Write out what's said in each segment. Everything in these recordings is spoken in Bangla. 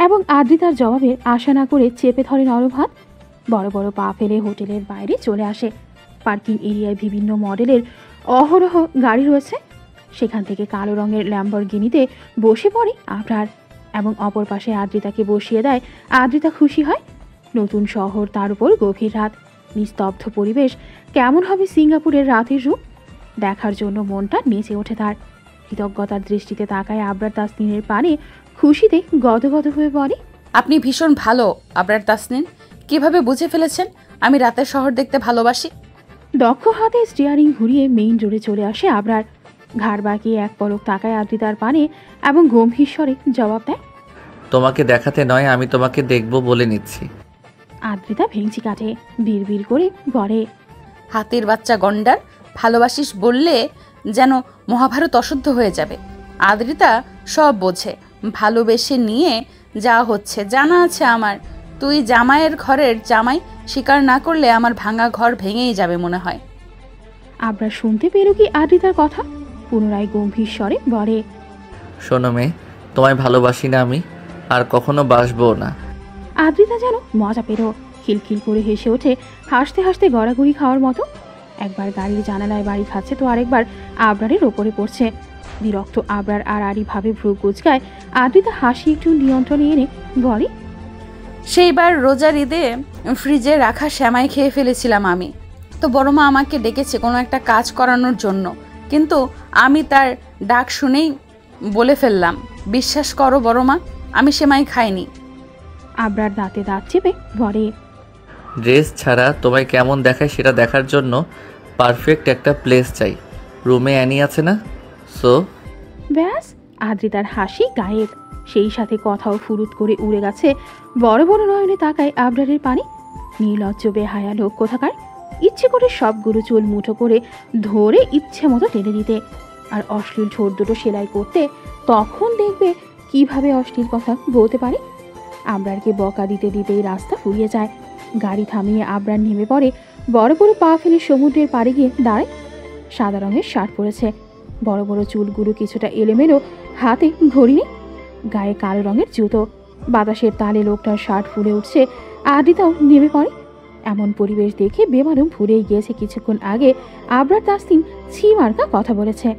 এবং আদ্রিতার জবাবের আশা না করে চেপে ধরে নরম হাত। বড় বড় পা ফেলে হোটেলের বাইরে চলে আসে। পার্কিং এরিয়ায় বিভিন্ন মডেলের অহরহ গাড়ি রয়েছে। সেখান থেকে কালো রঙের ল্যাম্বরগিনিতে বসে পড়ে আবরার এবং অপর পাশে আদ্রিতাকে বসিয়ে দেয়। আদ্রিতা খুশি হয়। নতুন শহর, তার উপর গভীর রাত, নিস্তব্ধ পরিবেশ। কেমন হবে সিঙ্গাপুরের রাতের রূপ? দেখার জন্য মনটা নেচে ওঠে তার। কৃতজ্ঞতার দৃষ্টিতে তাকায় আবরার তাসনিনের পানে, খুশিতে গদগদ হয়ে পড়ে। আপনি ভীষণ ভালো আবরার তাসনিন। কিভাবে বুঝে ফেলেছেন আমি রাতের শহর দেখতে ভালোবাসি? দক্ষ হাতে স্টিয়ারিং ঘুরিয়ে মেইন রোডে চলে আসে আবরার। ঘাড় বাঁকিয়ে এক পলক তাকায় আদ্রিতার পানে এবং গম্ভীর স্বরে জবাব দেয়, তোমাকে দেখাতে নয়, আমি তোমাকে দেখব বলে নিচ্ছি। আদ্রিতা ভেঙচি কাটে, বিড়বিড় করে বলে, হাতির বাচ্চা গন্ডার, ভালোবাসিস বললে যেন মহাভারত অশুদ্ধ হয়ে যাবে। আদ্রিতা সব বোঝে, ভালোবেসে নিয়ে যা হচ্ছে জানা আছে আমার। তুই জামাইয়ের ঘরের জামাই, স্বীকার না করলে আমার ভাঙা ঘর ভেঙেই যাবে মনে হয়। আবরার শুনতে পেল কি আদ্রিতার কথা, পুনরায় গম্ভীর স্বরে বলে, শোনো মেয়ে, তোমায় ভালোবাসি না আমি, আর কখনো বাসবো না। আদ্রিতা যেন মজা পেল, খিলখিল করে হেসে ওঠে, হাসতে হাসতে গড়াগড়ি খাওয়ার মতো। একবার গাড়ির জানালায় বাড়ি খাচ্ছে তো আরেকবার আবরারের ওপরে পড়ছে। বিরক্ত আবরার আড়াআড়ি ভাবে ভ্রু কুচকায়। আদ্রিতা হাসি একটু নিয়ন্ত্রণে এনে বলে, সেইবার রোজার ঈদে ফ্রিজে রাখা সেমাই খেয়ে ফেলেছিলাম আমি। তো বড়মা আমাকে ডেকেছে কোনো একটা কাজ করানোর জন্য, কিন্তু আমি তার ডাক শুনেই বলে ফেললাম, বিশ্বাস করো বড়মা, আমি সেমাই খাইনি। আবরার দাঁতে দাঁত চেপে বলে, ড্রেস ছাড়া তোমায় কেমন দেখায় সেটা দেখার জন্য পারফেক্ট একটা প্লেস চাই। রুমে অ্যানি আছে না? সো ব্যাস, আদ্রিতার হাসি গায়েব। সেই সাথে কথাও ফুরুত করে উড়ে গেছে। বড় বড় নয়নে তাকায় আবরারের পানি। নির্লজ্জ বেহায়া লোক কোথাকার, ইচ্ছে করে সবগুলো চুল মুঠো করে ধরে ইচ্ছে মতো টেনে দিতে, আর অশ্লীল ঠোঁট দুটো সেলাই করতে। তখন দেখবে কিভাবে অশ্লীল কথা বলতে পারে। আবরারকে বকা দিতে দিতেই রাস্তা ফুরিয়ে যায়। গাড়ি থামিয়ে আবরার নেমে পড়ে। বড় বড় পা ফেলে সমুদ্রের পাড়ে গিয়ে দাঁড়ায়। সাদা রঙের শার্ট পরেছে, বড় বড় চুলগুলো কিছুটা এলোমেলো, হাতে ঘড়ি নেই, গায়ে কালো রঙের জুতো। বাতাসের তালে লোকটার শার্ট ফুলে উঠছে। আদ্রিতাও নেমে পড়ে। এমন পরিবেশ দেখে বেমালুম ভুলেই গিয়েছে কিছুক্ষণ আগে আবরার তাসনিন ছি মার্কা কথা বলেছে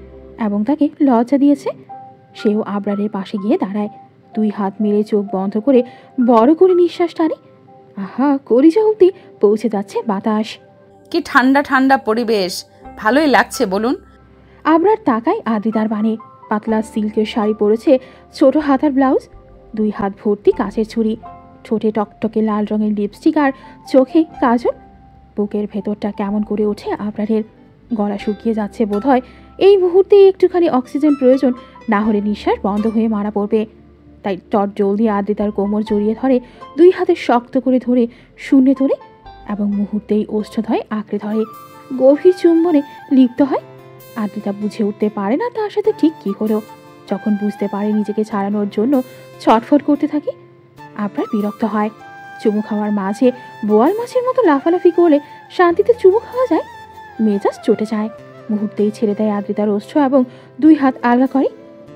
এবং তাকে লজ্জা দিয়েছে। সেও আবরারের পাশে গিয়ে দাঁড়ায়। দুই হাত মিলে চোখ বন্ধ করে বড় করে নিঃশ্বাস টানে। আহা, কলিজা অবধি পৌঁছে যাচ্ছে বাতাস। কি ঠান্ডা ঠান্ডা পরিবেশ, ভালোই লাগছে বলুন। আবরার তাকায় আদ্রিতার বানে। পাতলা সিল্কের শাড়ি পরেছে, ছোট হাতার ব্লাউজ, দুই হাত ভর্তি কাচের ছুরি, ঠোঁটে টকটকে লাল রঙের লিপস্টিক আর চোখে কাজল। বুকের ভেতরটা কেমন করে ওঠে আবরারের। গলা শুকিয়ে যাচ্ছে বোধহয়। এই মুহূর্তে একটুখানি অক্সিজেন প্রয়োজন, না হলে নিঃশ্বাস বন্ধ হয়ে মারা পড়বে। তাই চট জলদি আদ্রিতার কোমর জড়িয়ে ধরে, দুই হাতে শক্ত করে ধরে শূন্যে তোলে এবং মুহূর্তেই ওষ্ঠধয় আঁকড়ে ধরে। গভীর চুম্বনে লিপ্ত হয়। আদ্রিতা বুঝে উঠতে পারে না তার সাথে ঠিক কী হলো। যখন বুঝতে পারে নিজেকে ছাড়ানোর জন্য ছটফট করতে থাকে। আবরার বিরক্ত হয়। চুমু খাওয়ার মাঝে বোয়াল মাছের মতো লাফালাফি করলে শান্তিতে চুমু খাওয়া যায়? মেজাজ চটে যায়। মুহূর্তেই ছেড়ে দেয় আদ্রিতার ওষ্ঠ এবং দুই হাত আলগা করে।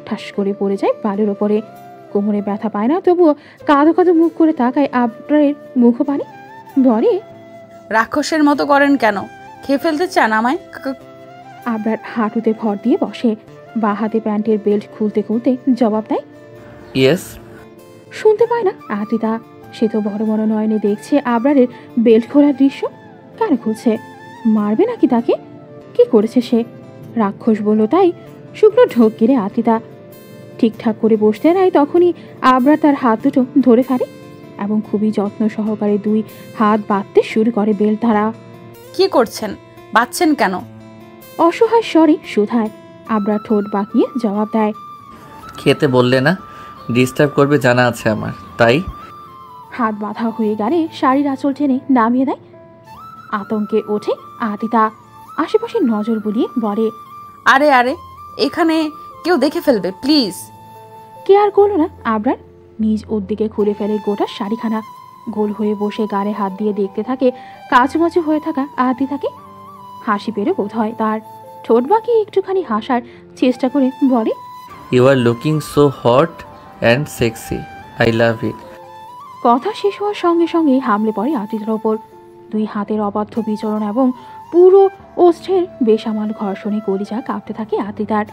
ঠাস করে পড়ে যায় বালের ওপরে। কোমরে ব্যথা পায় না, তবুও কাঁদো কাঁদো মুখ করে তাকায় আবরারের মুখপানে। বলে, রাক্ষসের মতো করেন কেন? খেয়ে ফেলতে চান আমায়? আবরার হাঁটুতে ভর দিয়ে বসে, বা হাতে প্যান্টের বেল্ট খুলতে খুলতে জবাব দেয়, ইয়েস। শুনতে পায় না আদ্রিতা। সে তো বড় বড় নয়নে দেখছে আবরারের বেল্ট খোলার দৃশ্য। কেন খুলছে? মারবে নাকি তাকে? কি করেছে সে? রাক্ষস বলল তাই শুকনো ঢোক গেলে আদ্রিতা ঠিকঠাক করে বসতে নেয়। তখনই আবরার তার হাত দুটো ধরে ফেলে এবং খুবই যত্ন সহকারে দুই হাত বাঁধতে শুরু করে বেল্ট দ্বারা। কি করছেন? বাঁচছেন কেন? অসহায় স্বরে শুধায়। আবরার ঠোঁট বাঁকিয়ে জবাব দেয়, খেতে বললে না, ডিস্টার্ব করবে জানা আছে আমার, তাই। হাত বাঁধা হয়ে গেলে শাড়ির আঁচল টেনে নামিয়ে দেয়। আতঙ্কে ওঠে আদ্রিতা। আশেপাশে নজর বুলিয়ে বলে, আরে আরে, এখানে কেউ দেখে ফেলবে, প্লিজ। কেয়ার করলো না আবরার। নিজ উদ্দিকে খুলে ফেলে গোটা শাড়িখানা। গোল হয়ে বসে গাড়ে হাত দিয়ে দেখতে থাকে কাচুমাচু হয়ে থাকা আদ্রিতাকে। হাসি পেরে বোধ হয় তার। ঠোঁট বাঁকিয়ে একটুখানি হাসার চেষ্টা করে বলে, you are looking so hot and sexy, I love it. কথা শেষ হওয়ার সঙ্গে সঙ্গে হামলে পড়ে আদ্রিতার ওপর। দুই হাতের অবাধ্য বিচরণ এবং পুরো ওষ্ঠের বেসামাল ঘর্ষণে কলিজা কাঁপতে থাকে আদ্রিতার।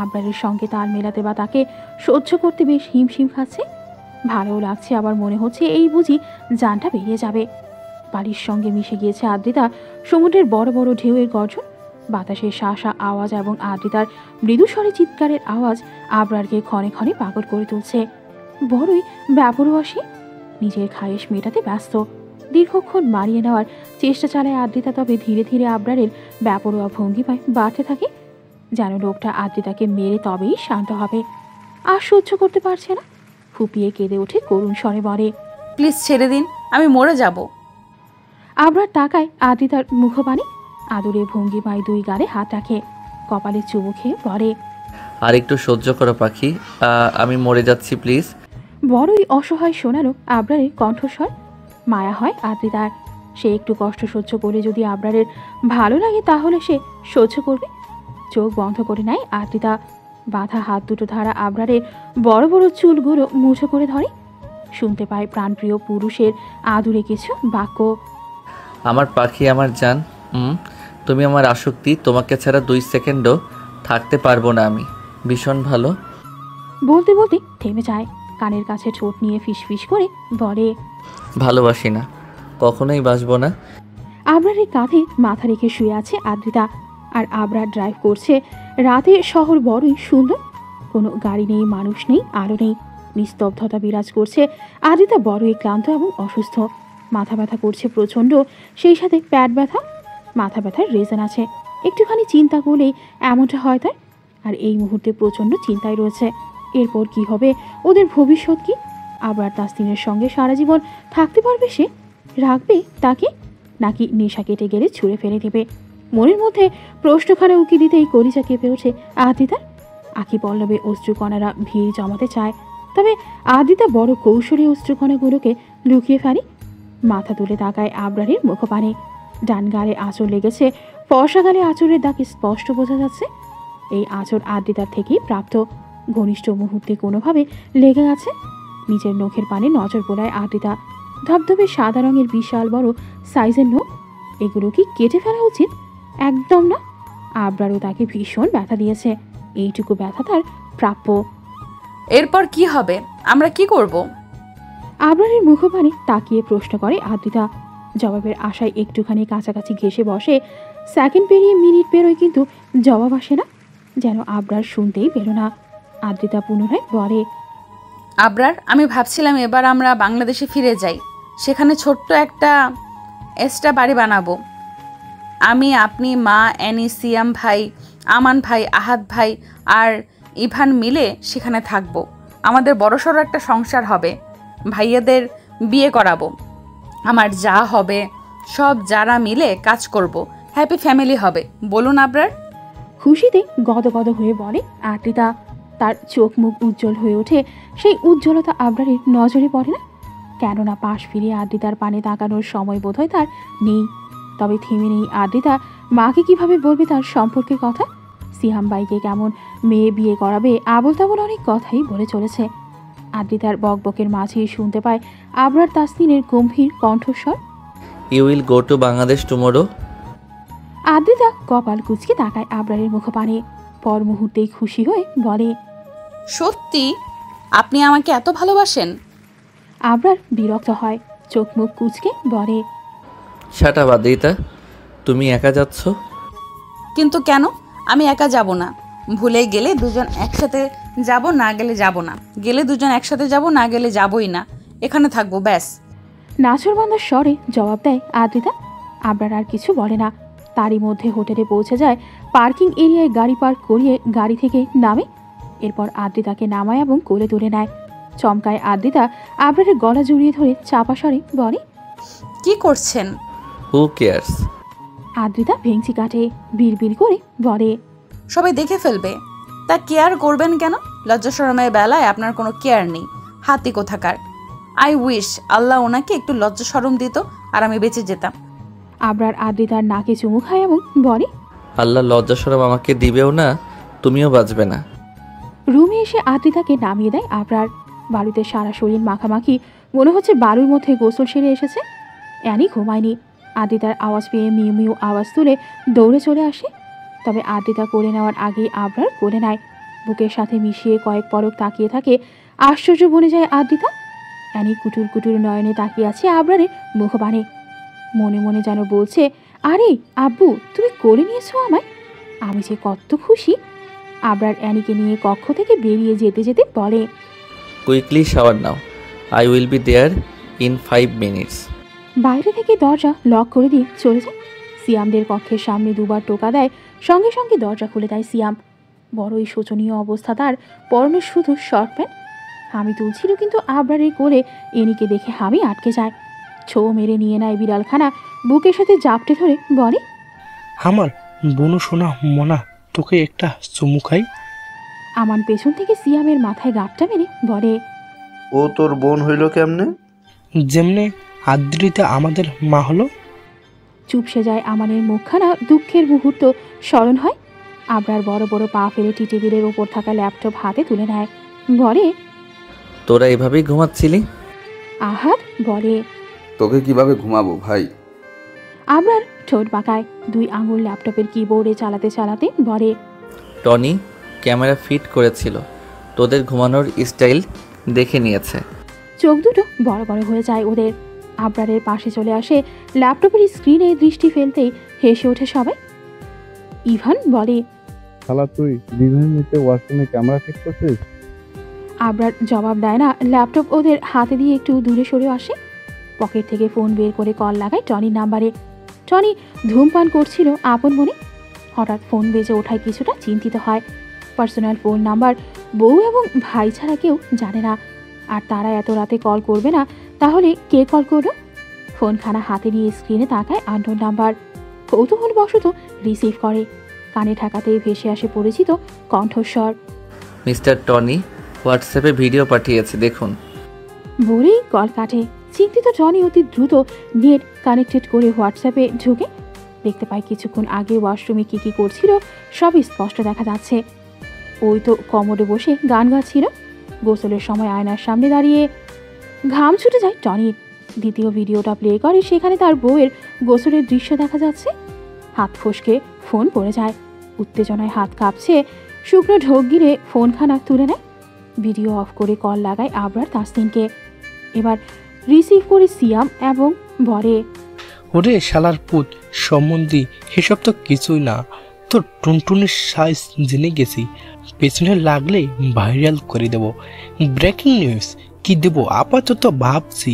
আবরারের সঙ্গে তাল মেলাতে বা তাকে সহ্য করতে বেশ হিমশিম খাচ্ছে। ভালোও লাগছে, আবার মনে হচ্ছে এই বুঝি জানটা বেরিয়ে যাবে। বাড়ির সঙ্গে মিশে গিয়েছে আদ্রিতা সমুদ্রের বড় বড় ঢেউয়ের গর্জন, বাতাসের শাঁসা আওয়াজ এবং আদ্রিতার মৃদুস্বরে চিৎকারের আওয়াজ আবরারকে ক্ষণে ক্ষণে পাগল করে তুলছে। বড়ই ব্যাপরোয়াসী, নিজের খায়েশ মেটাতে ব্যস্ত। দীর্ঘক্ষণ মারিয়ে নেওয়ার চেষ্টা চালায় আদ্রিতা, তবে ধীরে ধীরে আবরারের ব্যাপরোয়া ভঙ্গিমায় বাড়তে থাকে, যেন লোকটা আদ্রিতাকে মেরে তবেই শান্ত হবে। আর সহ্য করতে পারছে না, ফুপিয়ে কেঁদে ওঠে করুণ স্বরে বলে, প্লিজ ছেড়ে দিন, আমি মরে যাব। আবরার তাকায় আদ্রিতার মুখপানে, আদুরে ভঙ্গিমায় দুই গালে হাত রাখে, কপালে চুমু খেয়ে বলে, আর একটু সহ্য করো পাখি, আমি মরে যাচ্ছি প্লিজ। বড়ই অসহায় শোনালো আবরারের কণ্ঠস্বর। মায়া হয় আদ্রিতার। সে একটু কষ্ট সহ্য করে যদি আবরারের ভালো লাগে তাহলে সে সহ্য করবে। চোখ বন্ধ করে নেয় আদ্রিতা। বাঁধা হাত দুটো ধারা আবরারের বড় বড় চুলগুলো মুঠো করে ধরে। শুনতে পায় প্রাণপ্রিয় পুরুষের আদুরে কিছু বাক্য। আমার পাখি, আমার জান, তুমি আমার আসক্তি, তোমাকে ছাড়া 2 সেকেন্ডও থাকতে পারবো না আমি, ভীষণ ভালো। বলতে বলতে থেমে যায়, কানের কাছে ঠোঁট নিয়ে ফিসফিস করে বলে, ভালোবাসি না, কখনোই বাসবো না। আবরারের কাঁধে মাথা রেখে শুয়ে আছে আদ্রিতা, আর আবরার ড্রাইভ করছে। রাতে শহর বড়ই সুন্দর, কোনো গাড়ি নেই, মানুষ নেই, আলো নেই, নিস্তব্ধতা বিরাজ করছে। আদ্রিতা বড়ই ক্লান্ত এবং অসুস্থ, মাথা ব্যথা করছে প্রচণ্ড, সেই সাথে প্যাট ব্যথা। মাথা ব্যথার রিজন আছে, একটুখানি চিন্তা করলেই এমনটা হয় তার। আর এই মুহূর্তে প্রচণ্ড চিন্তায় রয়েছে, এরপর কি হবে, ওদের ভবিষ্যৎ কি? আবরার তাসনিমের সঙ্গে সারা জীবন থাকতে পারবে সে? রাখবে তাকে, নাকি নেশা কেটে গেলে ছুঁড়ে ফেলে দেবে? মনের মধ্যে প্রশ্নখানা উকি দিতেই কলিজা কেঁপে ওঠে আদ্রিতার। আঁকি পল্লবে অশ্রুকণারা ভিড় জমাতে চায়, তবে আদ্রিতা বড় কৌশলী অশ্রুকণাগুলোকে লুকিয়ে ফেলে। মাথা তুলে তাকায় আবরারের মুখপানে। ডান গালে আঁচড় লেগেছে, ফর্সা গালে আঁচড়ের দাগে স্পষ্ট বোঝা যাচ্ছে। এই আঁচড় আদ্রিতার থেকেই প্রাপ্ত, ঘনিষ্ঠ মুহূর্তে কোনোভাবে লেগে গেছে। নিজের নখের পানে নজর বোলায় আদ্রিতা। ধবধবে সাদা রঙের বিশাল বড় সাইজের নখ, এগুলো কি কেটে ফেলা উচিত? একদম না। আবরারও তাকে ভীষণ ব্যথা দিয়েছে, এইটুকু ব্যথা তার প্রাপ্য। এরপর কি হবে, আমরা কি করব? আবরারের মুখপানে তাকিয়ে প্রশ্ন করে আদ্রিতা। জবাবের আশায় একটুখানি কাছাকাছি ঘেসে বসে। সেকেন্ড পেরিয়ে মিনিট পেরোয়, কিন্তু জবাব আসে না, যেন আবরার শুনতেই পেল না। আদ্রিতা পুনরায় বলে, আবরার, আমি ভাবছিলাম এবার আমরা বাংলাদেশে ফিরে যাই, সেখানে ছোট্ট একটা এক্সট্রা বাড়ি বানাবো। আমি, আপনি, মা, অ্যানি, সিয়াম ভাই, আমান ভাই, আহাদ ভাই আর ইভান মিলে সেখানে থাকবো। আমাদের বড়সড় একটা সংসার হবে, ভাইয়াদের বিয়ে করাবো, আমার যা হবে সব যারা মিলে কাজ করব, হ্যাপি ফ্যামিলি হবে। বলুন আবরার। খুশিতে গদগদ হয়ে বলে আদ্রিতা। তার চোখ মুখ উজ্জ্বল হয়ে ওঠে। সেই উজ্জ্বলতা আবরারের নজরে পড়ে না, কেননা পাশ ফিরিয়ে আদ্রিতার পানে তাকানোর সময় বোধহয় তার নেই। তবে থেমে নেই আদ্রিতা। মাকে কিভাবে বলবে তার সম্পর্কের কথা? সিহাম বাইকে কেমন মেয়ে বিয়ে করাবে, আবল তাবল অনেক কথাই বলে চলেছে। আদ্রিতার বকবকের মাঝেই শুনতে পায় আবরার তাসনিনের গম্ভীর কণ্ঠস্বর, you will go to Bangladesh tomorrow. Adrita কপাল কুঁচকে তাকায় আবরারের মুখপানে, পর মুহূর্তেই খুশি হয়ে বলে, সত্যি আপনি আমাকে এত ভালোবাসেন? আবরার বিরক্ত হয়, চোখ মুখ কুঁচকে বলে, শাট আপ আদ্রিতা, তুমি একা যাচ্ছ? কিন্তু কেন? আমি একা যাব না। ভুলে গেলে দুজন একসাথে যাব, না গেলে যাব না। গেলে দুজন একসাথে যাব, না গেলে যাবই না। এখানে থাকবো ব্যাস। নাছরবান্দার স্বরে জবাব দেয় আদ্রিতা। আবরার আর কিছু বলে না। তারই মধ্যে হোটেলে পৌঁছে যায়। পার্কিং এরিয়ায় গাড়ি পার্ক করিয়ে গাড়ি থেকে নামে। এরপর আদ্রিতাকে নামায় এবং কোলে তুলে নেয়। চমকায় আদ্রিতা। আবরারের গলা জড়িয়ে ধরে চাপা স্বরে বলে, কি করছেন? Who cares? আদ্রিতা ভেঙচি কাটে, বিড়বিড় করে বলে, সবাই দেখে ফেলবে, তা কেয়ার করবেন কেন? লজ্জা শরমের বেলায় আপনার কোনো কেয়ার নেই, হাতি কোথাকার। আই উইশ আল্লাহ ওনাকে একটু লজ্জা শরম দিত আর আমি বেঁচে যেতাম। আবরার আদ্রিতার নাকে চুমু খায় এবং বলে, আল্লাহ লজ্জা শরম আমাকে দিবেও না, তুমিও বাঁচবে না। রুমে এসে আদ্রিতাকে নামিয়ে দেয় আবরার। বালুতে সারা শরীর মাখামাখি, মনে হচ্ছে বালুর মধ্যে গোসল সেরে এসেছে। অ্যানি ঘুমায়নি। আদ্রিতার আওয়াজ পেয়ে মিউ মিউ আওয়াজ তুলে দৌড়ে চলে আসে। তবে আদ্রিতা করে নেওয়ার আগেই আবরার করে নেয়। বুকের সাথে মিশিয়ে কয়েক পলক তাকিয়ে থাকে। আশ্চর্য বনে যায় আদ্রিতা। অ্যানি কুটুর কুটুর নয়নে তাকিয়ে আছে আবরারের মুখপানে। মনে মনে যেন বলছে, আরে আব্বু, তুমি করে নিয়েছো আমায়, আমি যে কত খুশি। আবরার অ্যানিকে নিয়ে কক্ষ থেকে বেরিয়ে যেতে যেতে বলে, কুইকলি শাওয়ার নাও, I will be there in 5 minutes. বাইরে থেকে দরজা লক করে দিয়ে চলে যায়। সিয়ামদের কক্ষের সামনে দুবার টোকা দেয়, সঙ্গে সঙ্গে দরজা খুলে দেয় সিয়াম। বড়ই শোচনীয় অবস্থা তার, পরনে শুধু শর্ট প্যান্ট। হামি তুলছিল কিন্তু আবরারের কোলে এনিকে দেখে হামি আটকে যায়। ছো মেরে নিয়ে নেয় বিড়ালখানা, বুকের সাথে জাপটে ধরে বলে, আমার বনু সোনা মনা, তোকে একটা চুমু খাই। আমান পেছন থেকে সিয়ামের মাথায় গাঁটটা মেরে বলে, ও তোর বোন হইল কেমনে? যেমনে আদ্রিতা আমাদের মা হলো। চুপসে যায় আমানের মুখখানা, দুঃখের মুহূর্ত স্মরণ হয়। আবরার বড় বড় পা ফেলে টি টেবিলের ওপর থাকা ল্যাপটপ হাতে তুলে নেয়, বলে, তোরা এভাবেই ঘুমাচ্ছিলি? আহাদ বলে, তোকে কিভাবে ঘুমাবো ভাই? আবরার ঠোঁট বাঁকায়, 2 আঙুল ল্যাপটপের কিবোর্ডে চালাতে চালাতে বলে, টনি ক্যামেরা ফিট করেছিল, তোদের ঘুমানোর স্টাইল দেখে নিয়েছে। চোখ দুটো বড় বড় হয়ে যায় ওদের। আবরারের পাশে চলে আসে, ল্যাপটপের স্ক্রিনে দৃষ্টি ফেলতেই হেসে ওঠে সবাই। ইভান বলে, শালা তুই লিভিং রুমে ওয়াশরুমে ক্যামেরা ফিট করছিস? আবরার জবাব দেয় না। ল্যাপটপ ওদের হাতে দিয়ে একটু দূরে সরে আসে। পকেট থেকে ফোন বের করে কল লাগায় টনির নাম্বারে। টনি ধূমপান করছিল আপন মনে। হঠাৎ ফোন বেজে ওঠায় কিছুটা চিন্তিত হয়। পার্সোনাল ফোন নাম্বার বউ এবং ভাই ছাড়া কেউ জানে না। আর তারা এত রাতে কল করবে না, তাহলে কে কল করল? ফোনখানা হাতে নিয়ে স্ক্রিনে তাকায় আননোন নাম্বার। কৌতূহলবশত রিসিভ করে। কানে ঠেকাতেই ভেসে আসে পরিচিত কণ্ঠস্বর। মিস্টার টনি হোয়াটসঅ্যাপে ভিডিও পাঠিয়েছে, দেখুন। বলেই কল কাটে। চিন্তিত টনি অতি দ্রুত নেট কানেক্টেড করে হোয়াটসঅ্যাপে ঢুকে দেখতে পায় কিছুক্ষণ আগে ওয়াশরুমে কী করছিল সবই স্পষ্ট দেখা যাচ্ছে। ওই তো কমোডে বসে গান গাচ্ছিল। গোসলের সময় আয়নার সামনে দাঁড়িয়ে ঘাম ছুটে যায় টনির। দ্বিতীয় ভিডিওটা প্লে করে, সেখানে তার বউয়ের গোসলের দৃশ্য দেখা যাচ্ছে। হাত ফসকে ফোন পড়ে যায়। উত্তেজনায় হাত কাঁপছে। শুকনো ঢোক গিলে ফোনখানা তুলে নেয়। ভিডিও অফ করে কল লাগায় আবরার তাসনিনকে। এবার রিসিভ করে সিয়াম এবং বলে, ওরে শালার পুত সম্বন্ধী, এসব তো কিছুই না। তোর টুনটুনির সাইজ জেনে গেছি, পেছনে লাগলে ভাইরাল করে দেব। ব্রেকিং নিউজ কি দেব আপাতত ভাবছি,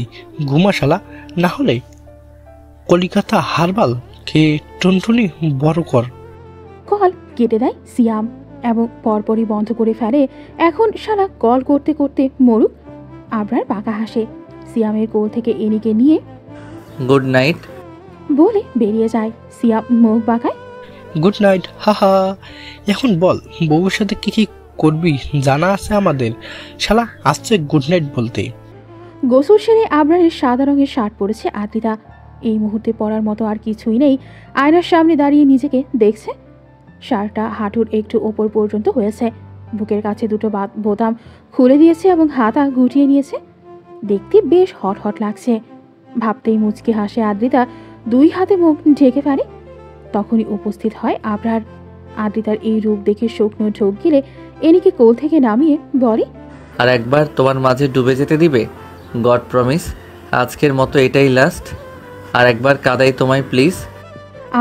ঘুমা শালা, না হলে কলিকাতা হারবাল খেয়ে টুনটুনি বড় কর। কল কেটে দেয় সিয়াম এবং পরপরই বন্ধ করে ফেলে। এখন শালা কল করতে করতে মরুক। আবরার বাঁকা হাসে। সিয়ামের কোল থেকে এনিকে নিয়ে গুড নাইট বলে বেরিয়ে যায়। সিয়াম মুখ বাঁকায়। গুড নাইট, হাহা। এখন বল বউয়ের সাথে কি কি করবি জানা আছে আমাদের। শালা আসছে গুড নাইট বলতে। গোসল সেরে আবরারের সাদা রঙের শার্ট পরেছে আদ্রিতা। এই মুহূর্তে পরার মতো আর কিছুই নেই। আয়নার সামনে দাঁড়িয়ে নিজেকে দেখছে। শার্টটা হাঁটুর একটু ওপর পর্যন্ত হয়েছে। বুকের কাছে দুটো বোতাম খুলে দিয়েছে এবং হাতা গুটিয়ে নিয়েছে। দেখতে বেশ হট হট লাগছে। ভাবতেই মুচকি হাসে আদ্রিতা, 2 হাতে মুখ ঢেকে ফেলে। তখনই উপস্থিত হয় আবরার। আদ্রিতার এই রূপ দেখে শুকনো ঢোক গিলে এনিকে কোল থেকে নামিয়ে বলে, আর একবার তোমার মাঝে ডুবে যেতে দিবে? গড প্রমিস, আজকের মতো এটাই লাস্ট। আর একবার কাদাই তোমায় প্লিজ।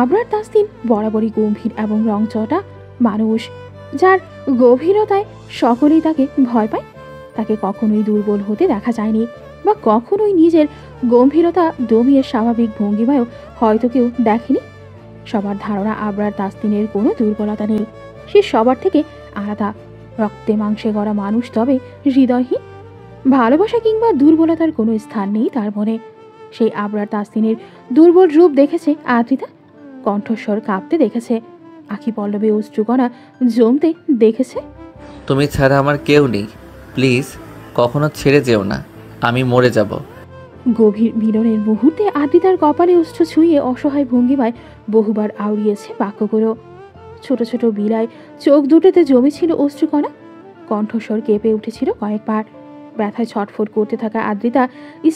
আবরার তাসনিন বরাবরই গম্ভীর এবং রংচটা মানুষ, যার গভীরতায় সকলেই তাকে ভয় পায়। তাকে কখনোই দুর্বল হতে দেখা যায়নি, বা কখনোই নিজের গম্ভীরতা দমিয়ে স্বাভাবিক ভঙ্গিমায়ও হয়তো কেউ দেখেনি। সবার ধারণা আবরার তাসনিনের কোনো দুর্বলতা নেই। সে সবার থেকে আলাদা, রক্তে মাংসে গড়া মানুষ, তবে হৃদয়হীন। ভালোবাসা কিংবা দুর্বলতার কোনো স্থান নেই তার মনে। সেই আবরার তাসনিনের দুর্বল রূপ দেখেছে আদ্রিতা। কণ্ঠস্বর কাঁপতে দেখেছে। আখি পল্লবে অশ্রুকণা জমতে দেখেছে। তুমি ছাড়া আমার কেউ নেই, প্লিজ কখনো ছেড়ে যেও না, আমি মরে যাব। গভীর মিলনের মুহূর্তে আদ্রিতার কপালে অশ্রু ছুঁয়ে অসহায় ভঙ্গিমায় বহুবার আউড়িয়েছে বাক্যগুলো। ছোট ছোট বিলায় চোখ দুটোতে জমেছিল অশ্রুকণা। কণ্ঠস্বর কেঁপে উঠেছিল কয়েকবার। ব্যথায় ছটফট করতে থাকা আদ্রিতা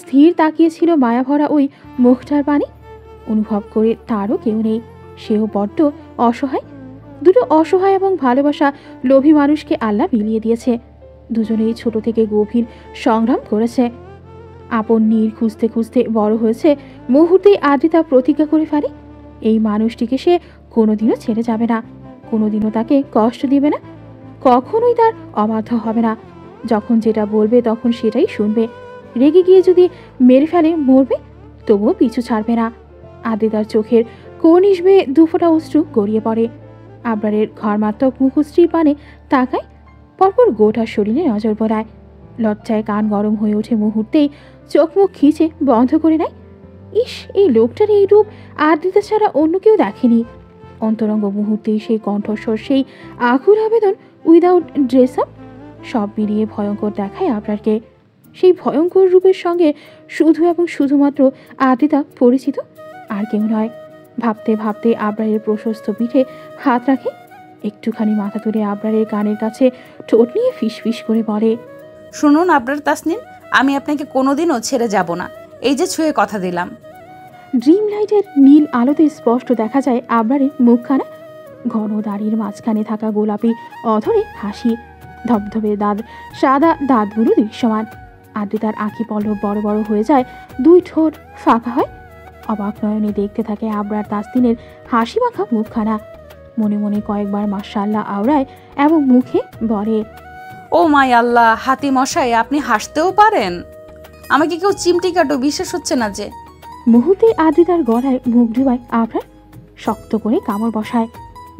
স্থির তাকিয়েছিল মায়াভরা ওই মুখটার পানে। অনুভব করে তারও কেউ নেই, সেও বড্ড অসহায়। দুটো অসহায় এবং ভালোবাসা লোভী মানুষকে আল্লাহ মিলিয়ে দিয়েছে। দুজনেই ছোট থেকে গভীর সংগ্রাম করেছে, আপন নীর খুঁজতে খুঁজতে বড় হয়েছে। মুহূর্তেই আদ্রিতা প্রতিজ্ঞা করে ফেলে এই মানুষটিকে সে কোনোদিনও ছেড়ে যাবে না, কোনোদিনও তাকে কষ্ট দিবে না, কখনোই তার অবাধ্য হবে না। যখন যেটা বলবে তখন সেটাই শুনবে। রেগে গিয়ে যদি মেরে ফেলে মরবে, তবুও পিছু ছাড়বে না। আদ্রিতার চোখের কোণিশ বেয়ে দুফোঁটা অশ্রু গড়িয়ে পড়ে। আবরারের ঘরমাত্মক মুখশ্রীর পানে তাকায়, পরপর গোটা শরীরে নজর পড়ায়। লজ্জায় কান গরম হয়ে ওঠে, মুহূর্তেই চোখ মুখ খিচে বন্ধ করে নেয়। ইস, এই লোকটার এই রূপ আদ্রিতা ছাড়া অন্য কেউ দেখেনি। অন্তরঙ্গ মুহূর্তেই সেই কণ্ঠস্বর, সেই আকুল আবেদন, উইদাউট ড্রেস আপ, সব মিলিয়ে ভয়ঙ্কর দেখায় আবরারকে। সেই ভয়ঙ্কর রূপের সঙ্গে শুধু এবং শুধুমাত্র আদ্রিতা পরিচিত, আর কেউ নয়। ভাবতে ভাবতে আবরারের প্রশস্ত পিঠে হাত রাখে, একটুখানি মাথা তুলে আবরারের কানের কাছে ঠোঁট নিয়ে ফিস ফিস করে বলে, শুনুন আবরার তাসনিম, আমি আপনাকে কোনোদিনও ছেড়ে যাব না, এই যে ছুঁয়ে কথা দিলাম। ড্রিম লাইটের নীল আলোতে স্পষ্ট দেখা যায় আবরারের মুখখানা, ঘন দাড়ির মাঝখানে থাকা গোলাপি অধরে হাসি, ধবধবে দাঁত, সাদা দাঁতগুলো দৃশ্যমান। আদ্রিতার আঁখি পল্লব বড় বড় হয়ে যায়, দুই ঠোঁট ফাঁকা হয়। অবাক নয়নে দেখতে থাকে আবরার তাসনিমের হাসি মাখা মুখখানা। মনে মনে কয়েকবার মাশাআল্লাহ আওড়ায় এবং মুখে বলে, ও মাই আল্লাহ, হাতি মশাই আপনি হাসতেও পারেন? আমাকে কেউ চিমটি কাটো, বিশ্বাস হচ্ছে না যে। মুহূর্তে আদ্রিতার গলায় মুখ ডুবায় আবরার, শক্ত করে কামড় বসায়।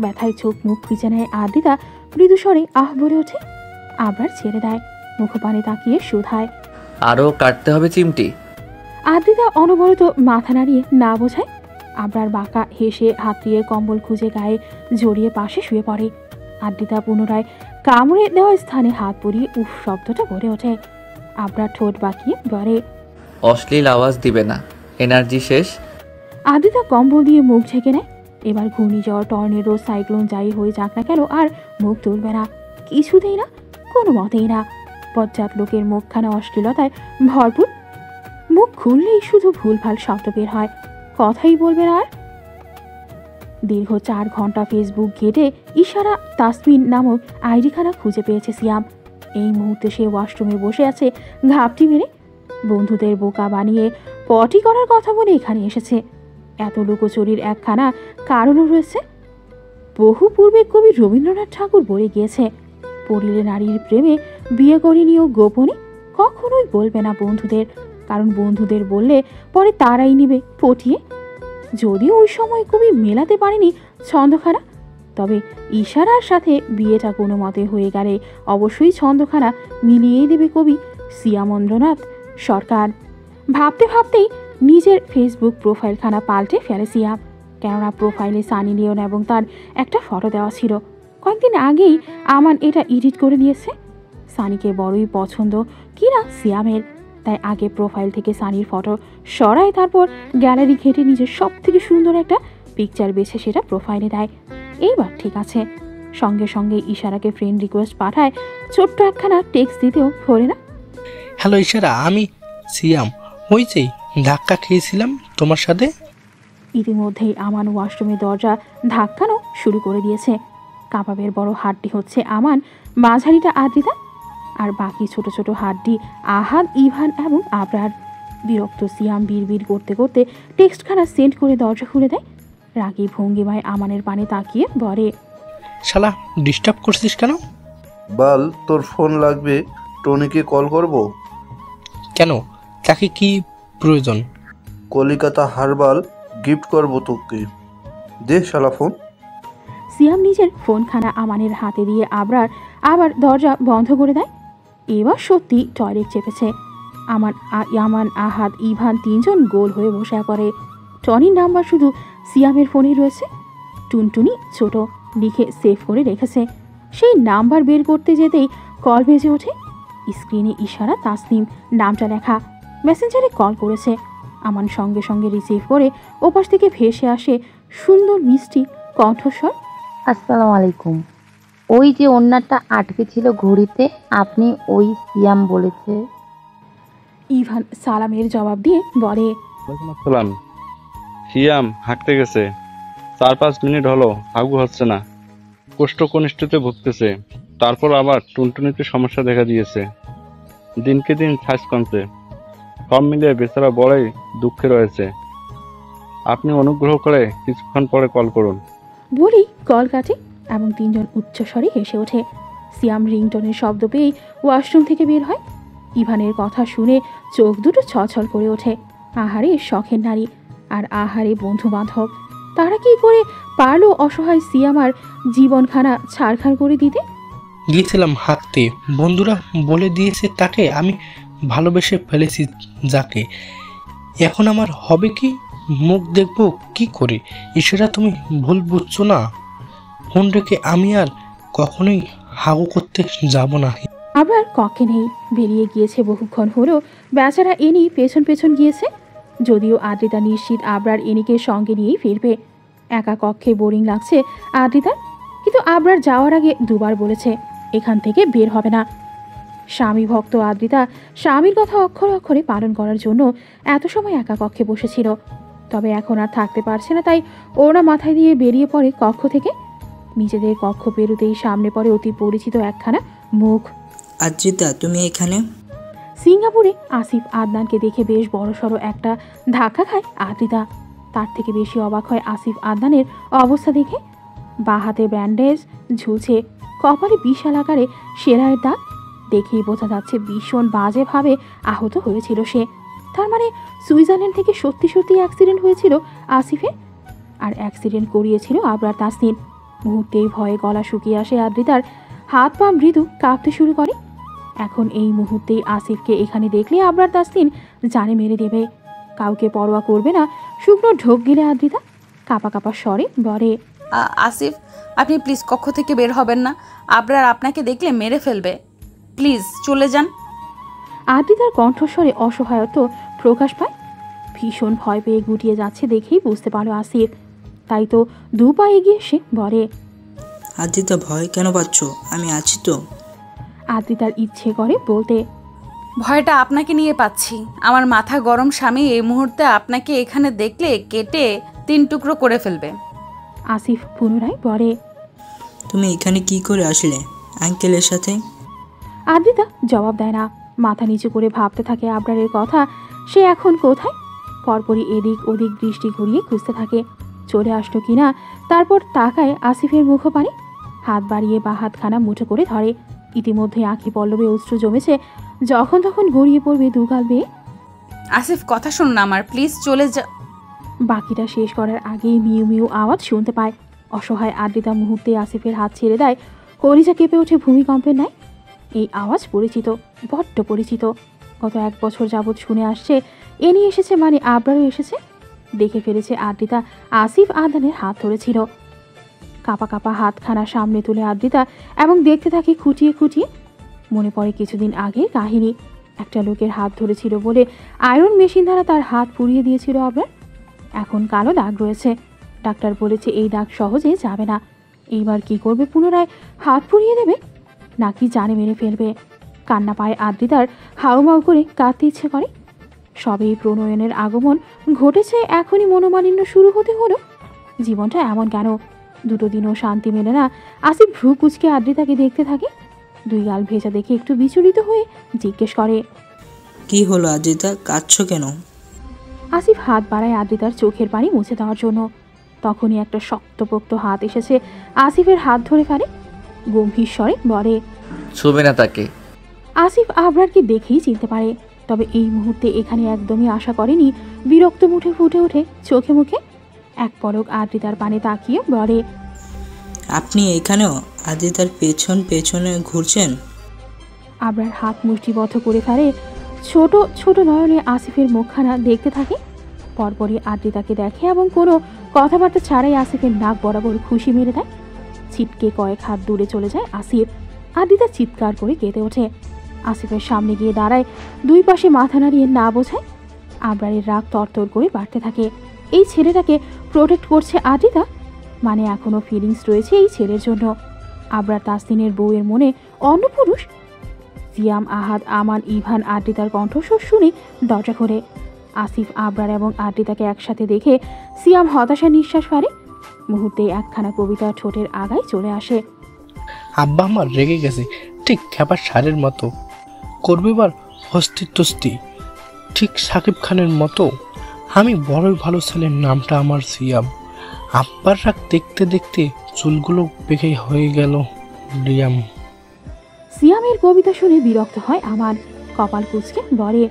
ব্যথায় চোখ মুখ ভিজে নেয় আদ্রিতা, মৃদুস্বরে আহ বলে ওঠে। আবরার ছেড়ে দেয়, মুখপানে তাকিয়ে শুধায়, আরও কাটতে হবে চিমটি? আদ্রিতা অনবরত মাথা নাড়িয়ে না বোঝায়। আবরার বাঁকা হেসে হাত দিয়ে কম্বল খুঁজে গায়ে জড়িয়ে পাশে শুয়ে পড়ে। আদ্রিতা পুনরায় কামড়ে দেওয়া স্থানে হাত পরিয়ে উফ শব্দটা গড়ে ওঠে। আবরার ঠোঁট বাঁকিয়ে বলে, অশ্লীল আওয়াজ দিবে না, এনার্জি শেষ। আদ্রিতা কম্বল দিয়ে মুখ ঢেকে নেয়। এবার ঘূর্ণিঝড়, টর্নেডো, সাইক্লোন যাই হয়ে যাক না কেন আর মুখ তুলবে না, কিছুতেই না, কোনো মতেই না। পশ্চাৎ লোকের মুখখানা অশ্লীলতায় ভরপুর, মুখ খুললেই শুধু ভুলভাল শব্দ বের হয়, কথাই বলবে না আর। দীর্ঘ 4 ঘন্টা ফেসবুক ঘেটে ইশারা তাসমিন নামক আইডিখানা খুঁজে পেয়েছে সিয়াম। এই মুহূর্তে সে ওয়াশরুমে বসে আছে ঘাপটি মেরে। বন্ধুদের বোকা বানিয়ে পটি করার কথা বলে এখানে এসেছে। এত লুকোচুরির একখানা কারণও রয়েছে। বহু পূর্বে কবি রবীন্দ্রনাথ ঠাকুর বলে গিয়েছে, পড়িলে নারীর প্রেমে বিয়ে করে নিয়েও গোপনে কখনোই বলবে না বন্ধুদের, কারণ বন্ধুদের বললে পরে তারাই নিবে পটিয়ে। যদিও ওই সময় কবি মেলাতে পারেনি ছন্দখানা, তবে ইশারার সাথে বিয়েটা কোনো মতে হয়ে গেলে অবশ্যই ছন্দখানা মিলিয়েই দেবে কবি সিয়ামন্দ্রনাথ সরকার। ভাবতে ভাবতেই নিজের ফেসবুক প্রোফাইলখানা পাল্টে ফেলে সিয়াম, কেননা প্রোফাইলে সানি লিওন এবং তার একটা ফটো দেওয়া ছিল। কয়েকদিন আগেই আমান এটা এডিট করে দিয়েছে। সানিকে বড়ই পছন্দ কিনা সিয়ামের, তাই আগে প্রোফাইল থেকে সানির ফটো সরায়, তারপর গ্যালারি ঘেটে নিজের সব থেকে সুন্দর একটা পিকচার বেছে সেটা প্রোফাইলে দেয়। এইবার ঠিক আছে। সঙ্গে সঙ্গে ইশারাকে ফ্রেন্ড রিকোয়েস্ট পাঠায়, ছোট্ট একখানা টেক্সট দিতেও ভরে না। হ্যালো ইশারা, আমি সিয়াম, ওই যে ধাক্কা খেয়েছিলাম তোমার সাথে। ইতিমধ্যেই আমান ওয়াশরুমের দরজা ধাক্কানো শুরু করে দিয়েছে। কাবাবের বড় হাড্ডি হচ্ছে আমান, মাঝারিটা আদ্রিতা, আর বাকি ছোট ছোট হাড্ডি আহাদ, ইভান এবং আবরার। বিরক্ত সিয়াম বিড়বিড় করতে করতে টেক্সটখানা সেন্ড করে দরজা খুলে দেয়। রাগী ভঙ্গিমায় আমানের পানে তাকিয়ে বলে, শালা ডিস্টার্ব করছিস কেন? বাল, তোর ফোন লাগবে, টনিকে কল করব। কেন, তাকে কি প্রয়োজন? কলিকাতা হারবাল গিফট করব তোকে, দে শালা ফোন। সিয়াম নিজের ফোনখানা আমানের হাতে দিয়ে আবরার আবার দরজা বন্ধ করে দেয়। এবার সত্যি টয়লেট চেপেছে। ইয়ামান, আহাদ, ইভান 3 জন গোল হয়ে বসে পড়ে। টনির নাম্বার শুধু সিয়ামের ফোনে রয়েছে। টুনটুনি ছোট লিখে সেভ করে রেখেছে। সেই নাম্বার বের করতে যেতেই কল বেজে ওঠে। স্ক্রিনে ইশারা তাসনিম নামটা লেখা। মেসেঞ্জারে কল করেছে। আমান সঙ্গে সঙ্গে রিসিভ করে ওপাশ থেকে ভেসে আসে সুন্দর মিষ্টি কণ্ঠস্বর, আসসালামু আলাইকুম। ওই যে ওড়নাটা আটকে ছিল ঘড়িতে, আপনি ওই সিয়াম বলেছে ইভান সালামের জবাব দিয়ে বলে, ওয়ালাইকুম আসসালাম। সিয়াম হাঁকতে গেছে, 4-5 মিনিট হলো, হাগু হচ্ছে না, কোষ্ঠকনিষ্ঠতে ভুগতেছে, তারপর আবার টুনটুনিতে সমস্যা দেখা দিয়েছে, দিনকে দিন সাইজ কমছে, সব মিলিয়ে বেচারা বড়ই দুঃখে রয়েছে। আপনি অনুগ্রহ করে কিছুক্ষণ পরে কল করুন। বলেই কল কাটে এবং তিনজন উচ্চস্বরে হেসে ওঠে। সিয়াম রিংটনের শব্দ পেয়েই ওয়াশরুম থেকে বের হয়। ইভানের কথা শুনে চোখ দুটো ছলছল করে ওঠে। আহারে শখের নারী, আর আহারে বন্ধু বান্ধব, তারা কি করে পারলো অসহায় সিয়ামার জীবনখানা ছাড়খাড় করে দিতে? গিয়েছিলাম হাঁকতে, বন্ধুরা বলে দিয়েছে তাকে আমি ভালোবেসে ফেলেছি যাকে। এখন আমার হবে কি? মুখ দেখবো কি করে? ঈশ্বরা, তুমি ভুল বুঝছো না? ফোন রেখে আমি আর কখনোই হাগু করতে যাব না। আবার কক্ষে নেই, বেরিয়ে গিয়েছে বহুক্ষণ হলো। বেচারা এনি পেছন পেছন গিয়েছে। যদিও আদ্রিতা নিশ্চিত আবরার এনিকে সঙ্গে নিয়েই ফিরবে। একা কক্ষে বোরিং লাগছে আদ্রিতার, কিন্তু আবরার যাওয়ার আগে দুবার বলেছে এখান থেকে বের হবে না। স্বামী ভক্ত আদ্রিতা স্বামীর কথা অক্ষরে অক্ষরে পালন করার জন্য এত সময় একা কক্ষে বসেছিল। তবে এখন আর থাকতে পারছে না, তাই ওরা মাথায় দিয়ে বেরিয়ে পড়ে কক্ষ থেকে। নিজেদের কক্ষ পেরুতেই সামনে পড়ে অতি পরিচিত একখানা মুখ। আদ্রিতা, তুমি এখানে? সিঙ্গাপুরে আসিফ আদনানকে দেখে বেশ বড়সড় একটা ধাক্কা খায় আদ্রিতা। তার থেকে বেশি অবাক হয় আসিফ আদনানের অবস্থা দেখে। বাঁ হাতে ব্যান্ডেজ ঝুলছে, কপালে বিশাল আকারে সেলাইয়ের দাগ। দেখেই বোঝা যাচ্ছে ভীষণ বাজেভাবে আহত হয়েছিল সে। তার মানে সুইজারল্যান্ড থেকে সত্যি সত্যি অ্যাক্সিডেন্ট হয়েছিল আসিফের, আর অ্যাক্সিডেন্ট করিয়েছিল আবরার তাসনিন। মুহূর্তেই ভয়ে গলা শুকিয়ে আসে আদ্রিতার, হাত পা মৃদু কাঁপতে শুরু করে। এখন এই মুহূর্তেই আসিফকে এখানে দেখলে আবরার তাসনিন জানে মেরে দেবে। কাউকে পরোয়া করবে না। শুকনো ঢোক গেলে আদ্রিতা কাঁপা কাঁপা স্বরে বলে, আসিফ, আপনি প্লিজ কক্ষ থেকে বের হবেন না। আবরার আপনাকে দেখলে মেরে ফেলবে, প্লিজ চলে যান। আদ্রিতার কণ্ঠস্বরে অসহায়ত্ব প্রকাশ পায়। ভীষণ ভয় পেয়ে গুটিয়ে যাচ্ছে দেখেই বুঝতে পারলো আসিফ। তাই তো দু পা এগিয়ে এসে বলে, আদ্রিতা, ভয় কেন পাচ্ছ? আমি আছি তো। আদ্রিতার ইচ্ছে করে বলতে, ভয়টা আপনাকে নিয়ে পাচ্ছি। আমার মাথা গরম স্বামী এই মুহূর্তে আপনাকে এখানে দেখলে কেটে 3 টুকরো করে ফেলবে। আসিফ পুনরায় বলে, তুমি এখানে কি করে আসলে আঙ্কেলের সাথে? আদ্রিতা জবাব দেয় না, মাথা নিচু করে ভাবতে থাকে আবরারের কথা। সে এখন কোথায়? পরপরই এদিক ওদিক দৃষ্টি ঘুরিয়ে খুঁজতে থাকে চলে আসলো কিনা। তারপর তাকায় আসিফের মুখপানে, হাত বাড়িয়ে বা হাতখানা মুঠো করে ধরে। ইতিমধ্যে আঁখি পল্লবে অশ্রু জমেছে, যখন তখন গড়িয়ে পড়বে দুগাল বেয়ে। আসিফ, কথা শুনুন আমার, প্লিজ চলে যা। বাকিটা শেষ করার আগেই মিউ মিউ আওয়াজ শুনতে পায়। অসহায় আদ্রিতা মুহূর্তে আসিফের হাত ছেড়ে দেয়। কলিজা কেঁপে ওঠে ভূমিকম্পের ন্যায়। এই আওয়াজ পরিচিত, বড্ড পরিচিত। গত 1 বছর যাবৎ শুনে আসছে। এ নিয়ে এসেছে মানে আবরারও এসেছে। দেখে ফেলেছে আদ্রিতা আসিফ আদনানের হাত ধরেছিল। কাঁপা কাঁপা হাতখানা সামনে তুলে আদ্রিতা এবং দেখতে থাকে খুঁটিয়ে খুঁটিয়ে। মনে পড়ে কিছুদিন আগের কাহিনী। একটা লোকের হাত ধরেছিল বলে আয়রন মেশিন দ্বারা তার হাত পুড়িয়ে দিয়েছিল আবরার। এখন কালো দাগ রয়েছে। ডাক্তার বলেছে এই দাগ সহজে যাবে না। এইবার কি করবে? পুনরায় হাত পুড়িয়ে দেবে নাকি জানে মেরে ফেলবে? কান্না পায় আদ্রিতার, হাউমাউ করে কাঁদতে ইচ্ছে করে। সবেই প্রণয়নের আগমন ঘটেছে, এখনই মনোমালিন্য শুরু হতে হলো। জীবনটা এমন কেন? দুটো দিনও শান্তি মেলে না। আসিফ ভ্রু কুচকে আদ্রিতাকে দেখতে থাকে। 2 গাল ভেজা দেখে একটু বিচলিত হয়ে জিজ্ঞেস করে, কি হলো আদ্রিতা, কাঁদছো কেন? আসিফ হাত বাড়ায় আদ্রিতার চোখের পানি মুছে দেওয়ার জন্য। তখনই একটা শক্তপোক্ত হাত এসেছে আসিফের হাত ধরে ফেলে। গম্ভীর স্বরে বলে, ছুবে না তাকে। আসিফ আবরারকে দেখেই চিনতে পারে, তবে এই মুহূর্তে এখানে একদমই আশা করেনি। বিরক্ত মুঠে ফুটে ওঠে চোখে মুখে। এক পলক আদ্রিতার পানে তাকিয়ে বলে, আপনি এখানেও আদ্রিতার পেছন পেছনে ঘুরছেন? আবরার হাত মুষ্টিবদ্ধ করে ফেলে। ছোট ছোট নয়নে আসিফের মুখখানা দেখতে থাকে। পরপরই আদ্রিতাকে দেখে এবং কোনো কথাবার্তা ছাড়াই আসিফের নাক বরাবর খুশি মেরে দেয়। ছিটকে কয়েক হাত দূরে চলে যায় আসিফ। আদ্রিতা চিৎকার করে কেঁদে ওঠে। আসিফের সামনে গিয়ে দাঁড়ায়, 2 পাশে মাথা নাড়িয়ে না বোঝায়। আবরারের রাগ তরতর করে বাড়তে থাকে। এই ছেলেটাকে প্রোটেক্ট করছে আদ্রিতা, মানে এখনো ফিলিংস রয়েছে এই ছেলের জন্য। আবরার তাসনিনের বউয়ের মনে অন্য পুরুষ। সিয়াম, আহাদ, আমান, ইভান, আদ্রিতার কণ্ঠস্বর শুনে দরজা খোলে। আসিফ, আবরার এবং আদ্রিতাকে একসাথে দেখে সিয়াম হতাশার নিঃশ্বাস ফেলে। মুহূর্তে একখানা কবিতা ঠোঁটের আগায় চলে আসে। আব্বা আমার রেগে গেছে, ঠিক খেপার সারের মতো করবে এবার অস্তিত্বস্তি, ঠিক সাকিব খানের মতো। আমি বড়ই ভালো ছেলের, নামটা আমার সিয়াম। আব্বার রাগ দেখতে দেখতে চুলগুলো পেকে হয়ে গেল রিয়াম। সিয়ামের কবিতা শুনে বিরক্ত হয় আমান, কপাল কুঁচকে বলে,